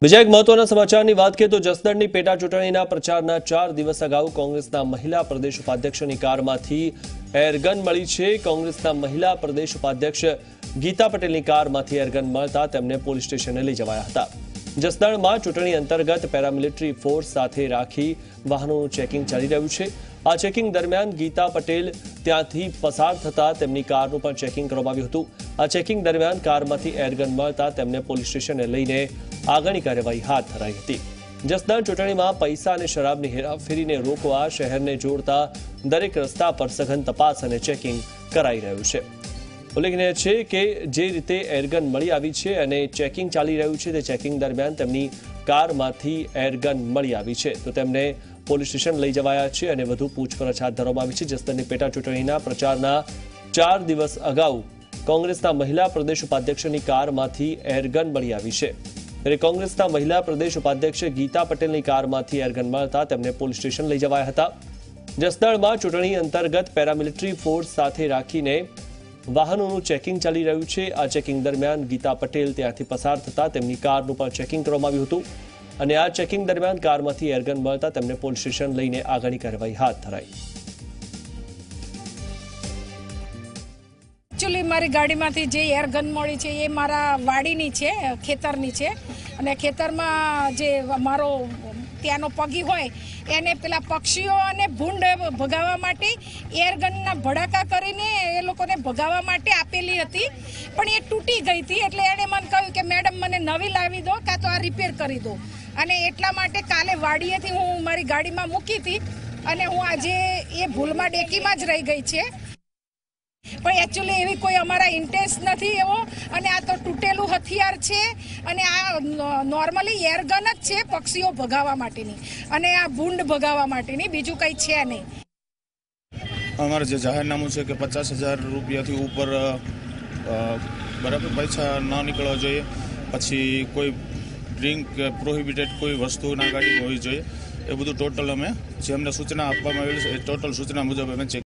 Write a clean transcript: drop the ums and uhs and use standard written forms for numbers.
બીજા એક મહત્વના સમાચારની વાત કરીએ તો જસદણની પેટા ચૂંટણીના પ્રચારના 4 દિવસ અગાઉ કોંગ્રેસના મહિલા પ્રદેશ ઉપાધ્યક્ષની કારમાંથી એરગન મળી છે। કોંગ્રેસના મહિલા પ્રદેશ ઉપાધ્યક્ષ ગીતા પટેલની કારમાંથી એરગન મળતા તેમને પોલીસ સ્ટેશને લઈ જવાયા હતા। જસદણમાં ચૂંટણી અંતર્ગત પેરામિલિટરી ફોર્સ સાથે રાખી વાહનોનું ચેકિંગ ચાલી રહ્યું છે। આ ચેકિંગ દરમિયાન ગીતા પટેલ ત્યાંથી પસાર થતા તેમની કારનું પણ ચેકિંગ કરવામાં આવ્યું હતું। આ ચેકિંગ દરમિયાન કારમાંથી એરગન મળતા તેમને પોલીસ સ્ટેશને લઈને આગળની કાર્યવાહી હાથ ધરાઈ હતી। જસદણ ચૂંટણીમાં પૈસા અને શરાબની હેરાફેરીને રોકવા શહેરને જોડતા દરેક રસ્તા પર સઘન તપાસ અને ચેકિંગ કરાઈ રહ્યું છે। ઉલ્લેખનીય છે કે જે રીતે એરગન મળી આવી છે અને ચેકિંગ ચાલી રહ્યું છે તે ચેકિંગ દરમિયાન તેમની કારમાંથી એરગન મળી આવી છે તો તેમને પોલીસ સ્ટેશન લઈ જવાયા છે અને વધુ પૂછપરછ હાથ ધરવામાં આવી છે। જસદણની પેટા ચૂંટણીના પ્રચારના 4 દિવસ અગાઉ કોંગ્રેસના મહિલા પ્રદેશ ઉપાધ્યક્ષની કારમાંથી એરગન મળી આવી છે ત્યારે કોંગ્રેસના મહિલા પ્રદેશ ઉપાધ્યક્ષ ગીતા પટેલની કારમાંથી એરગન મળતા તેમને પોલીસ સ્ટેશન લઈ જવાયા હતા। જસદણમાં ચૂંટણી અંતર્ગત પેરામિલિટરી ફોર્સ સાથે રાખીને વાહનોનું ચેકિંગ ચાલી રહ્યું છે। આ ચેકિંગ દરમિયાન ગીતા પટેલ ત્યાંથી પસાર થતા તેમની કારનું પણ ચેકિંગ કરવામાં આવ્યું હતું અને આ ચેકિંગ દરમિયાન કારમાંથી એરગન મળતા તેમને પોલીસ સ્ટેશન લઈને આગળની કાર્યવાહી હાથ ધરાઈ। एक्चुअली मारी गाड़ी में जे एरगन मળી છે એ મારા વાડીની છે, ખેતરની છે અને ખેતરમાં જે મારો ત્યાંનો પગી હોય એને પેલા પક્ષીઓ અને ભૂંડ ભગાવવા માટે એરગનના ભડાકા કરીને એ લોકોને ભગાવવા માટે આપેલી હતી પણ એ તૂટી ગઈ હતી એટલે એણે મને કહ્યું કે મેડમ મને નવી લાવી દો કાં તો આ રિપેર કરી દો અને એટલા માટે કાલે વાડીએથી હું મારી ગાડીમાં મૂકી હતી અને હું આજે એ ભૂલમાં ડેકીમાં જ રહી ગઈ છે પણ એકચ્યુઅલી એવી કોઈ અમારા ઇન્ટેન્સ નથી એવો અને આ તો તૂટેલું હથિયાર છે અને આ નોર્મલી એરગન જ છે પક્ષીઓ ભગાવવા માટેની અને આ ભૂંડ ભગાવવા માટેની બીજું કંઈ છે નહીં। અમારું જે જાહેરનામું છે કે 50,000 રૂપિયાથી ઉપર બરાબર પૈસા ન નીકળવા જોઈએ, પછી કોઈ ડ્રિંક કે પ્રોહિબિટેડ કોઈ વસ્તુ ના ગાડી હોવી જોઈએ, એ બધું ટોટલ અમે જે અમને સૂચના આપવામાં આવેલી છે એ ટોટલ સૂચના મુજબ અમે ચેક